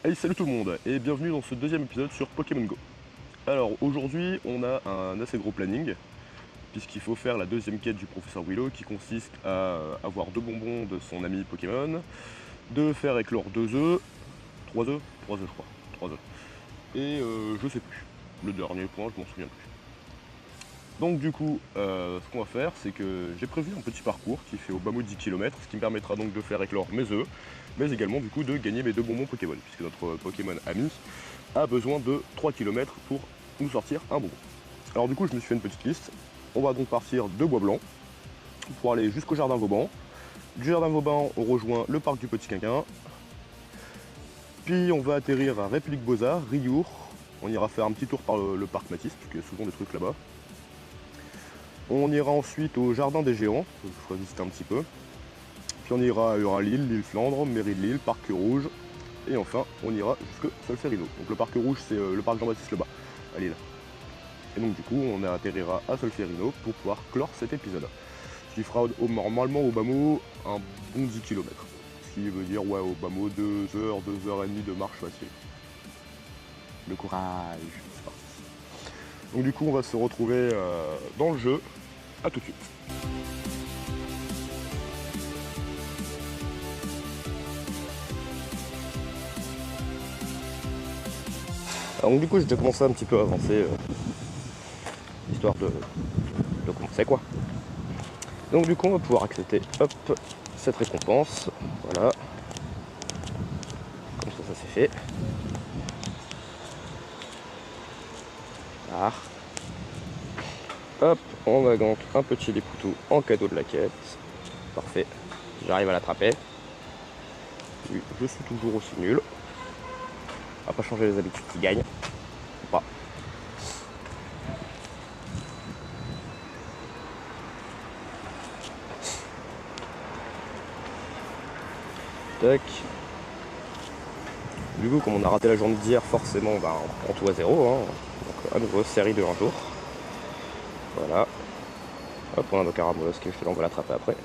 Hey, salut tout le monde et bienvenue dans ce deuxième épisode sur Pokémon Go. Alors aujourd'hui on a un assez gros planning puisqu'il faut faire la deuxième quête du professeur Willow qui consiste à avoir 2 bonbons de son ami Pokémon, de faire éclore 2 œufs, 3 œufs, 3 œufs je crois, 3 œufs, et je sais plus, le dernier point je m'en souviens plus. Donc du coup ce qu'on va faire c'est que j'ai prévu un petit parcours qui fait au bas mot 10 km, ce qui me permettra donc de faire éclore mes œufs, mais également du coup de gagner mes 2 bonbons Pokémon, puisque notre Pokémon ami a besoin de 3 km pour nous sortir un bonbon. Alors du coup je me suis fait une petite liste. On va donc partir de Bois Blanc pour aller jusqu'au jardin Vauban. Du jardin Vauban on rejoint le parc du Petit Quinquin. Puis on va atterrir à République Beaux-Arts, Riour. On ira faire un petit tour par le parc Matisse, puisqu'il y a souvent des trucs là-bas. On ira ensuite au jardin des géants, il faut visiter un petit peu. Puis on ira à Euralille, l'île Flandre, Mairie de Lille, Parc Rouge. Et enfin, on ira jusque Solferino. Donc le Parc Rouge, c'est le parc Jean-Baptiste Lebas, à Lille. Et donc du coup, on atterrira à Solferino pour pouvoir clore cet épisode. Ce qui fera normalement au bas mot un bon 10 km. Ce qui veut dire, ouais, au bas mot 2 heures, 2 heures et demie de marche facile. Le courage, c'est parti. Donc du coup, on va se retrouver dans le jeu. A tout de suite. Alors, donc du coup j'ai déjà commencé un petit peu à avancer, histoire de commencer quoi. Donc du coup on va pouvoir accepter hop cette récompense, voilà. Comme ça c'est fait. Ah. Hop, on va donc un petit Lipoutou en cadeau de la quête. Parfait, j'arrive à l'attraper. Oui, je suis toujours aussi nul. On va pas changer les habitudes qui gagnent. Ou pas. Tac. Du coup, comme on a raté la journée d'hier, forcément, on prend tout à 0. Hein. Donc, à nouveau, série de 1 jour. Voilà. Hop, on a nos caramolos qui on va l'attraper après.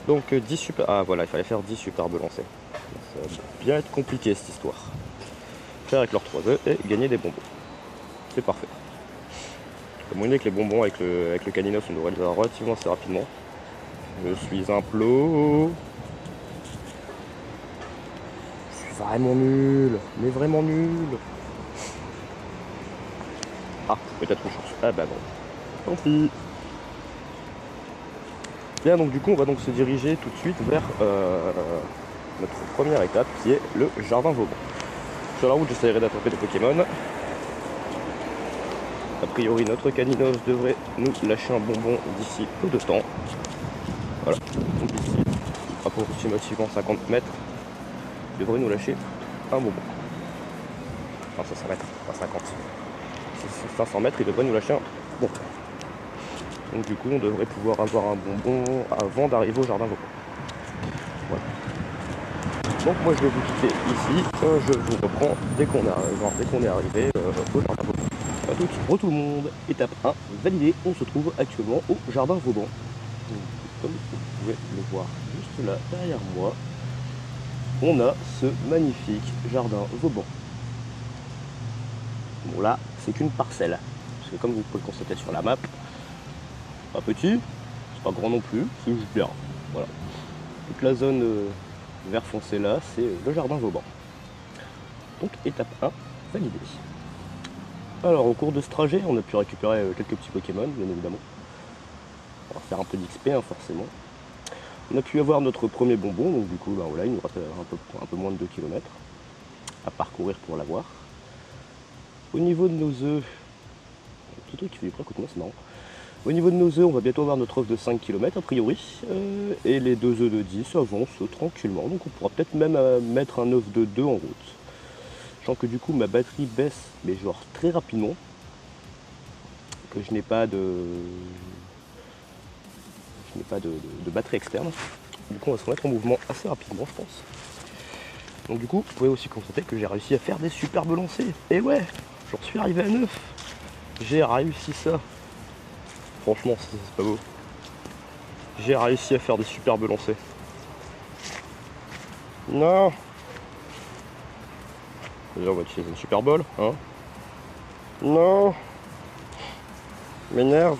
Donc, 10 super. Ah, voilà, il fallait faire 10 superbes lancers. Ça va bien être compliqué cette histoire. Faire avec leurs 3 œufs et gagner des bonbons. C'est parfait. Comme on dit avec les bonbons, avec le caninos, on devrait les avoir relativement assez rapidement. Je suis un plot. Vraiment nul, mais vraiment nul. Ah, peut-être une chance. Ah bah non. Tant pis. Bien, donc du coup, on va donc se diriger tout de suite vers notre première étape qui est le jardin Vauban. Sur la route, j'essaierai d'attraper des Pokémon. A priori, notre Caninos devrait nous lâcher un bonbon d'ici peu de temps. Voilà, donc ici, approximativement 50 mètres. Devrait nous lâcher un bonbon. Enfin 500 mètres, pas 50. 500 mètres, il devrait nous lâcher un bonbon. Donc du coup on devrait pouvoir avoir un bonbon avant d'arriver au jardin Vauban. Voilà. Donc moi je vais vous quitter ici, je vous reprends dès qu'on est arrivé au jardin Vauban. A tout de suite, tout le monde, étape 1, validé, on se trouve actuellement au jardin Vauban. Donc, comme vous pouvez le voir juste là derrière moi, on a ce magnifique jardin Vauban. Bon là, c'est qu'une parcelle, parce que comme vous pouvez le constater sur la map, pas petit, c'est pas grand non plus, c'est juste bien. Voilà. Toute la zone vert foncé là, c'est le jardin Vauban. Donc étape 1, validée. Alors au cours de ce trajet, on a pu récupérer quelques petits Pokémon, bien évidemment. On va faire un peu d'XP hein, forcément. On a pu avoir notre premier bonbon, donc du coup voilà, il nous reste un peu moins de 2 km à parcourir pour l'avoir. Au niveau de nos œufs, tout truc qui fait du près, écoute-moi, c'est marrant. Au niveau de nos œufs, on va bientôt avoir notre œuf de 5 km a priori, et les 2 œufs de 10 avancent tranquillement, donc on pourra peut-être même mettre un œuf de 2 en route. Sachant que du coup ma batterie baisse, mais genre très rapidement, que je n'ai pas de batterie externe, du coup on va se remettre en mouvement assez rapidement je pense. Donc du coup, vous pouvez aussi constater que j'ai réussi à faire des superbes lancers, et ouais, j'en suis arrivé à 9, j'ai réussi ça. Franchement, c'est pas beau. J'ai réussi à faire des superbes lancers. Non. Déjà on va utiliser une Super Bowl, hein. Non, m'énerve.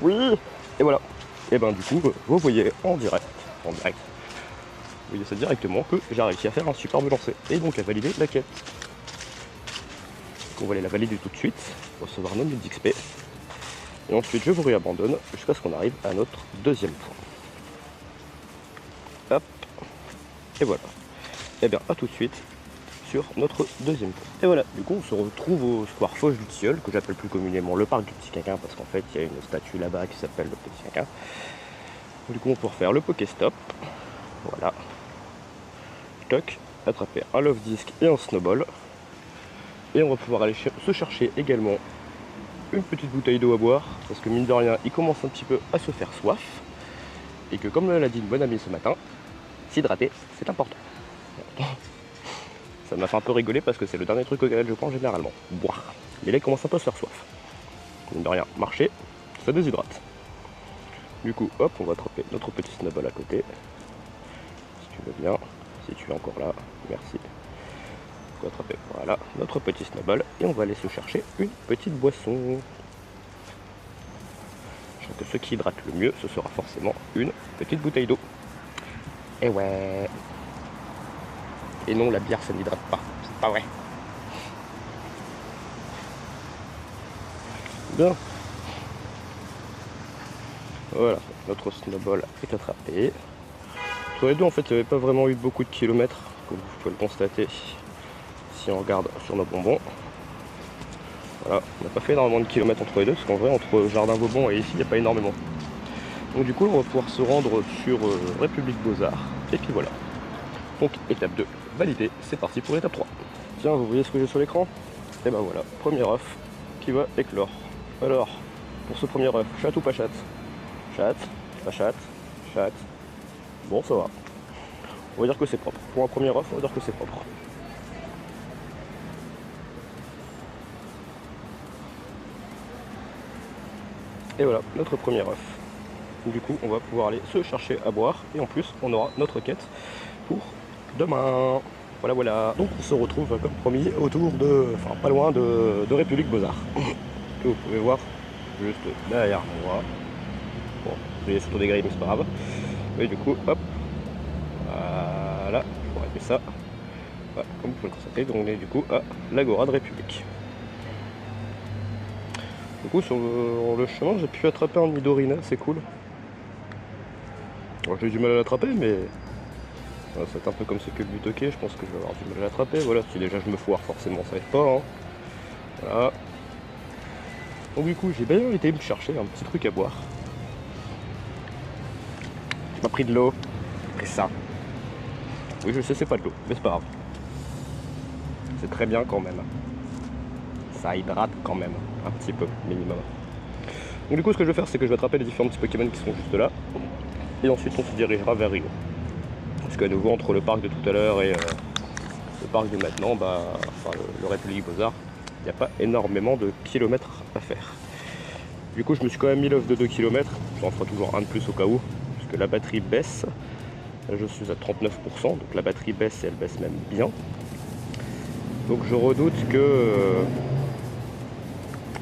Oui. Et voilà. Et ben du coup, vous voyez en direct, vous voyez ça directement que j'ai réussi à faire un superbe lancer et donc à valider la quête. Donc on va aller la valider tout de suite, recevoir nos 1000 d'XP. Et ensuite je vous réabandonne jusqu'à ce qu'on arrive à notre deuxième point. Hop. Et voilà. Et bien à tout de suite sur notre deuxième point. Et voilà, du coup on se retrouve au square Foch du Tilleul, que j'appelle plus communément le parc du Petit Quinquin, parce qu'en fait il y a une statue là-bas qui s'appelle le Petit Quinquin. Du coup on peut refaire le Pokéstop. Voilà. Toc, attraper un Love Disc et un Snowball. Et on va pouvoir aller se chercher également une petite bouteille d'eau à boire, parce que mine de rien il commence un petit peu à se faire soif. Et que comme l'a dit une bonne amie ce matin, s'hydrater c'est important. Ça m'a fait un peu rigoler parce que c'est le dernier truc auquel je pense généralement, boire. Mais là il commence un peu à se faire soif. Mine de rien, marcher, ça déshydrate. Du coup, hop, on va attraper notre petit Snowball à côté. Si tu veux bien, si tu es encore là, merci. On va attraper, voilà, notre petit Snowball et on va aller se chercher une petite boisson. Je pense que ce qui hydrate le mieux, ce sera forcément une petite bouteille d'eau. Et ouais. Et non, la bière ça n'hydrate pas, c'est pas vrai. Bien. Voilà, notre Snowball est attrapé. Sur les deux, en fait, il n'y avait pas vraiment eu beaucoup de kilomètres, comme vous pouvez le constater si on regarde sur nos bonbons. Voilà, on n'a pas fait énormément de kilomètres entre les deux, parce qu'en vrai, entre Jardin Vauban et ici, il n'y a pas énormément. Donc du coup, on va pouvoir se rendre sur République Beaux-Arts, et puis voilà. Donc, étape 2, validé, c'est parti pour l'étape 3. Tiens, vous voyez ce que j'ai sur l'écran? Et ben voilà, premier œuf qui va éclore. Alors, pour ce premier œuf, chatte ou pas chatte? Chatte, pas chatte, chatte. Bon, ça va. On va dire que c'est propre. Pour un premier œuf, on va dire que c'est propre. Et voilà, notre premier œuf. Du coup, on va pouvoir aller se chercher à boire. Et en plus, on aura notre quête pour demain. Voilà, voilà. Donc, on se retrouve, comme promis, autour de... Enfin, pas loin de République Beaux-Arts. Que vous pouvez voir juste derrière moi. Bon, j'ai surtout des grilles, mais c'est pas grave. Et du coup, hop. Voilà, je pourrais mettre ça. Voilà, comme vous pouvez le constater, donc on est du coup à l'Agora de République. Du coup, sur le chemin, j'ai pu attraper un Nidorina, c'est cool. J'ai eu du mal à l'attraper, mais voilà, c'est un peu comme ce que le toqué, je pense que je vais avoir du mal à l'attraper. Voilà, si déjà je me foire, forcément ça aide pas. Hein. Voilà. Donc du coup, j'ai bien été me chercher un petit truc à boire. J'ai pas pris de l'eau, j'ai pris ça. Oui, je sais, c'est pas de l'eau, mais c'est pas grave. C'est très bien quand même. Ça hydrate quand même, un petit peu, minimum. Donc du coup, ce que je vais faire, c'est que je vais attraper les différents petits Pokémon qui sont juste là. Et ensuite, on se dirigera vers Rio. Parce qu'à nouveau, entre le parc de tout à l'heure et le parc de maintenant, bah, enfin, le République Beaux-Arts, il n'y a pas énormément de kilomètres à faire. Du coup, je me suis quand même mis l'offre de 2 km. J'en ferai toujours un de plus au cas où, puisque la batterie baisse. Là, je suis à 39%, donc la batterie baisse et elle baisse même bien. Donc je redoute que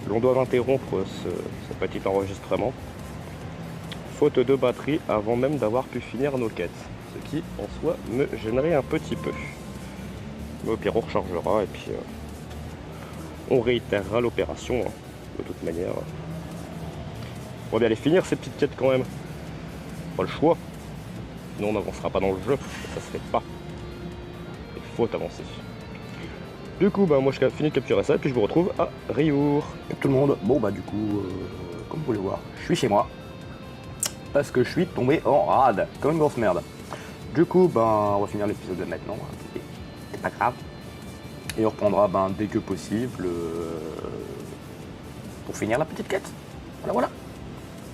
l'on doive interrompre ce petit enregistrement, faute de batterie, avant même d'avoir pu finir nos quêtes. Ce qui, en soi, me gênerait un petit peu. Mais au pire, on rechargera et puis on réitérera l'opération, hein, de toute manière. On va bien les finir ces petites quêtes quand même. Pas le choix. Sinon on n'avancera pas dans le jeu. Ça se fait pas. Il faut avancer. Du coup, bah, moi je finis de capturer ça et puis je vous retrouve à Riour. Et tout le monde, bon bah du coup, comme vous pouvez le voir, je suis chez moi. Parce que je suis tombé en rade, comme une grosse merde. Du coup, ben, on va finir l'épisode de maintenant. C'est pas grave. Et on reprendra dès que possible pour finir la petite quête. Voilà, voilà.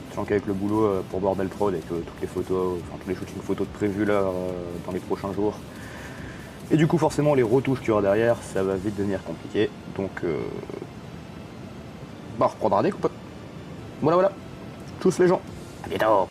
Sachant qu'avec le boulot pour Bordel Prod et que toutes les photos, enfin tous les shootings photos de prévus là dans les prochains jours. Et du coup forcément les retouches qu'il y aura derrière, ça va vite devenir compliqué. Donc on reprendra dès qu'on peut. Voilà, voilà. Tchuss les gens. À bientôt.